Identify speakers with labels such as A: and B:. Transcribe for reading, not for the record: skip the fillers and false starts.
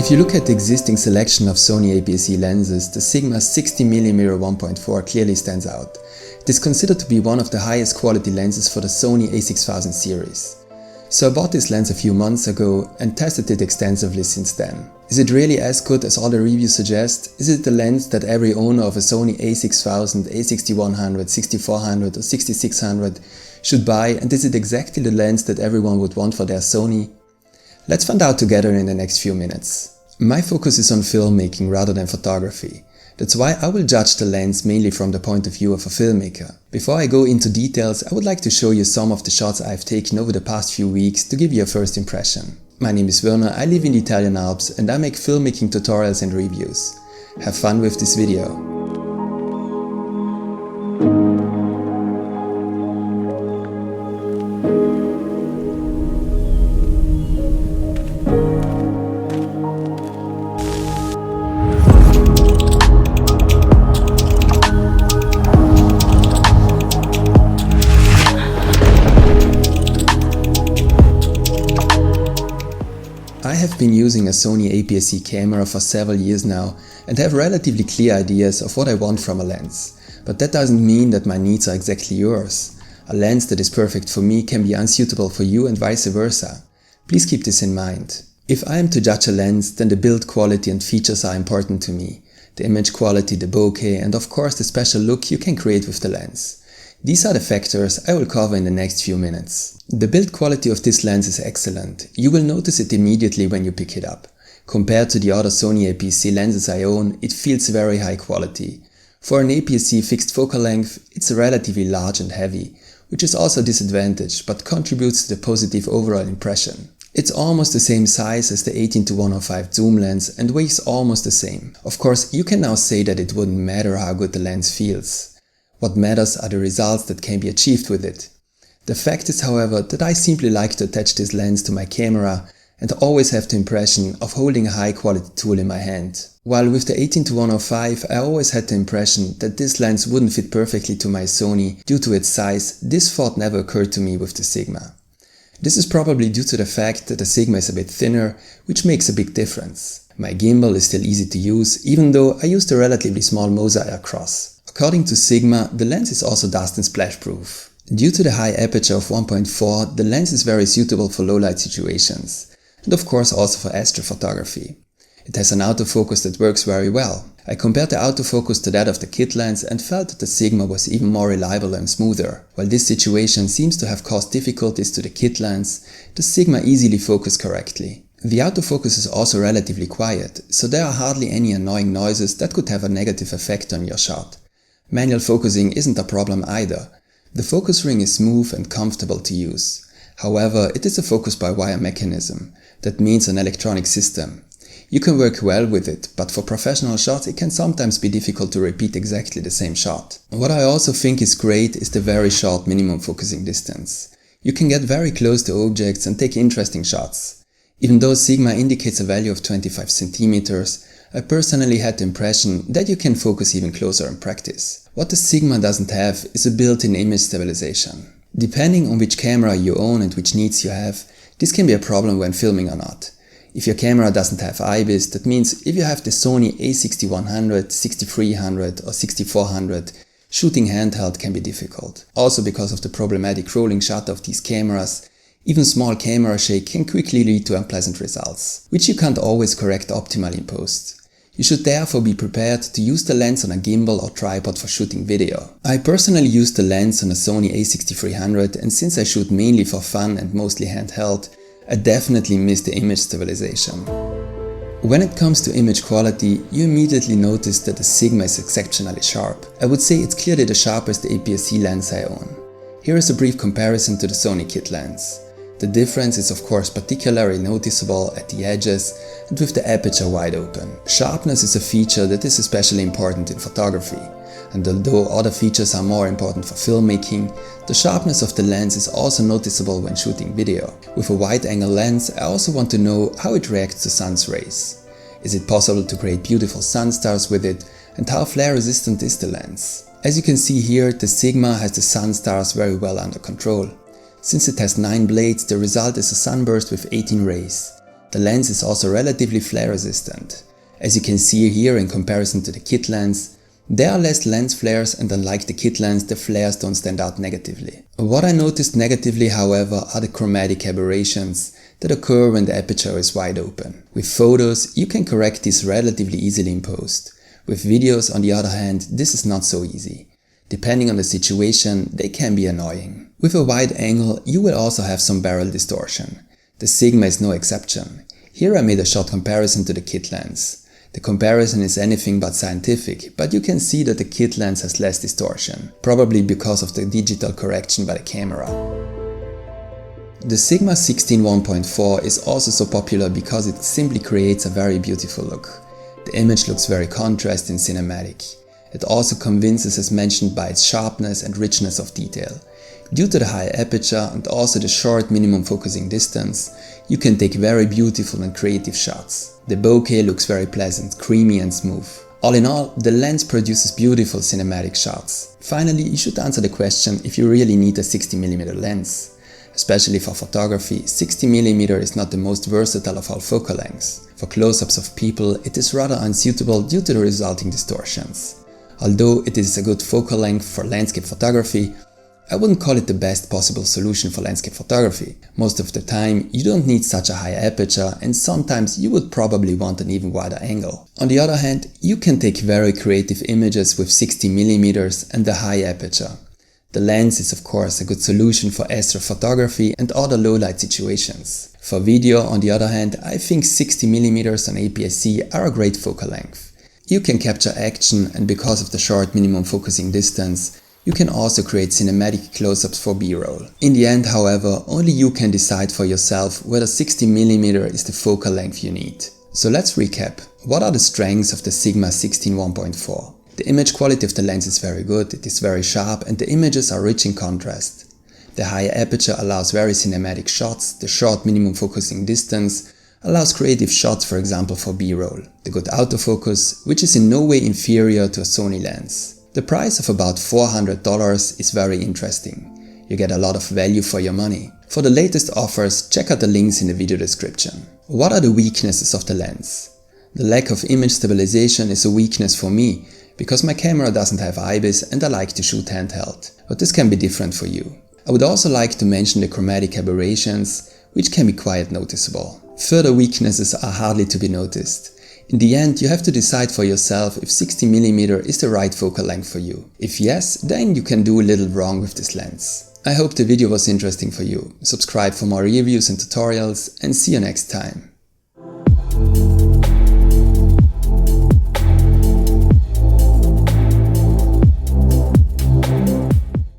A: If you look at the existing selection of Sony APS-C lenses, the Sigma 60mm 1.4 clearly stands out. It is considered to be one of the highest quality lenses for the Sony A6000 series. So I bought this lens a few months ago and tested it extensively since then. Is it really as good as all the reviews suggest? Is it the lens that every owner of a Sony A6000, A6100, 6400 or 6600 should buy, and is it exactly the lens that everyone would want for their Sony? Let's find out together in the next few minutes. My focus is on filmmaking rather than photography. That's why I will judge the lens mainly from the point of view of a filmmaker. Before I go into details, I would like to show you some of the shots I've taken over the past few weeks to give you a first impression. My name is Werner, I live in the Italian Alps and I make filmmaking tutorials and reviews. Have fun with this video. I have been using a Sony APS-C camera for several years now and have relatively clear ideas of what I want from a lens. But that doesn't mean that my needs are exactly yours. A lens that is perfect for me can be unsuitable for you and vice versa. Please keep this in mind. If I am to judge a lens, then the build quality and features are important to me. The image quality, the bokeh, and of course the special look you can create with the lens. These are the factors I will cover in the next few minutes. The build quality of this lens is excellent. You will notice it immediately when you pick it up. Compared to the other Sony APS-C lenses I own, it feels very high quality. For an APS-C fixed focal length, it's relatively large and heavy, which is also a disadvantage but contributes to the positive overall impression. It's almost the same size as the 18-105 zoom lens and weighs almost the same. Of course, you can now say that it wouldn't matter how good the lens feels. What matters are the results that can be achieved with it. The fact is, however, that I simply like to attach this lens to my camera and always have the impression of holding a high quality tool in my hand. While with the 18-105 I always had the impression that this lens wouldn't fit perfectly to my Sony due to its size, this thought never occurred to me with the Sigma. This is probably due to the fact that the Sigma is a bit thinner, which makes a big difference. My gimbal is still easy to use, even though I used a relatively small Mosa Cross. According to Sigma, the lens is also dust and splash proof. Due to the high aperture of 1.4, the lens is very suitable for low light situations, and of course also for astrophotography. It has an autofocus that works very well. I compared the autofocus to that of the kit lens and felt that the Sigma was even more reliable and smoother. While this situation seems to have caused difficulties to the kit lens, the Sigma easily focused correctly. The autofocus is also relatively quiet, so there are hardly any annoying noises that could have a negative effect on your shot. Manual focusing isn't a problem either. The focus ring is smooth and comfortable to use. However, it is a focus-by-wire mechanism. That means an electronic system. You can work well with it, but for professional shots it can sometimes be difficult to repeat exactly the same shot. What I also think is great is the very short minimum focusing distance. You can get very close to objects and take interesting shots. Even though Sigma indicates a value of 25 cm, I personally had the impression that you can focus even closer in practice. What the Sigma doesn't have is a built-in image stabilization. Depending on which camera you own and which needs you have, this can be a problem when filming or not. If your camera doesn't have IBIS, that means if you have the Sony A6100, 6300 or 6400, shooting handheld can be difficult. Also because of the problematic rolling shutter of these cameras, even small camera shake can quickly lead to unpleasant results, which you can't always correct optimally in post. You should therefore be prepared to use the lens on a gimbal or tripod for shooting video. I personally use the lens on a Sony A6300 and since I shoot mainly for fun and mostly handheld, I definitely miss the image stabilization. When it comes to image quality, you immediately notice that the Sigma is exceptionally sharp. I would say it's clearly the sharpest APS-C lens I own. Here is a brief comparison to the Sony kit lens. The difference is of course particularly noticeable at the edges and with the aperture wide open. Sharpness is a feature that is especially important in photography, and although other features are more important for filmmaking, the sharpness of the lens is also noticeable when shooting video. With a wide-angle lens, I also want to know how it reacts to sun's rays. Is it possible to create beautiful sun stars with it, and how flare resistant is the lens? As you can see here, the Sigma has the sun stars very well under control. Since it has 9 blades, the result is a sunburst with 18 rays. The lens is also relatively flare resistant. As you can see here in comparison to the kit lens, there are less lens flares, and unlike the kit lens, the flares don't stand out negatively. What I noticed negatively, however, are the chromatic aberrations that occur when the aperture is wide open. With photos, you can correct this relatively easily in post. With videos, on the other hand, this is not so easy. Depending on the situation, they can be annoying. With a wide angle, you will also have some barrel distortion. The Sigma is no exception. Here I made a short comparison to the kit lens. The comparison is anything but scientific, but you can see that the kit lens has less distortion, probably because of the digital correction by the camera. The Sigma 16 1.4 is also so popular because it simply creates a very beautiful look. The image looks very contrast and cinematic. It also convinces, as mentioned, by its sharpness and richness of detail. Due to the high aperture and also the short minimum focusing distance, you can take very beautiful and creative shots. The bokeh looks very pleasant, creamy and smooth. All in all, the lens produces beautiful cinematic shots. Finally, you should answer the question if you really need a 60mm lens. Especially for photography, 60mm is not the most versatile of all focal lengths. For close-ups of people, it is rather unsuitable due to the resulting distortions. Although it is a good focal length for landscape photography, I wouldn't call it the best possible solution for landscape photography. Most of the time, you don't need such a high aperture, and sometimes you would probably want an even wider angle. On the other hand, you can take very creative images with 60mm and a high aperture. The lens is of course a good solution for astrophotography and other low-light situations. For video, on the other hand, I think 60mm on APS-C are a great focal length. You can capture action, and because of the short minimum focusing distance, you can also create cinematic close-ups for B-roll. In the end, however, only you can decide for yourself whether 60mm is the focal length you need. So let's recap. What are the strengths of the Sigma 16 1.4? The image quality of the lens is very good, it is very sharp, and the images are rich in contrast. The high aperture allows very cinematic shots, the short minimum focusing distance allows creative shots, for example for B-roll. The good autofocus, which is in no way inferior to a Sony lens. The price of about $400 is very interesting. You get a lot of value for your money. For the latest offers, check out the links in the video description. What are the weaknesses of the lens? The lack of image stabilization is a weakness for me, because my camera doesn't have IBIS and I like to shoot handheld. But this can be different for you. I would also like to mention the chromatic aberrations, which can be quite noticeable. Further weaknesses are hardly to be noticed. In the end, you have to decide for yourself if 60mm is the right focal length for you. If yes, then you can do a little wrong with this lens. I hope the video was interesting for you. Subscribe for more reviews and tutorials, and see you next time.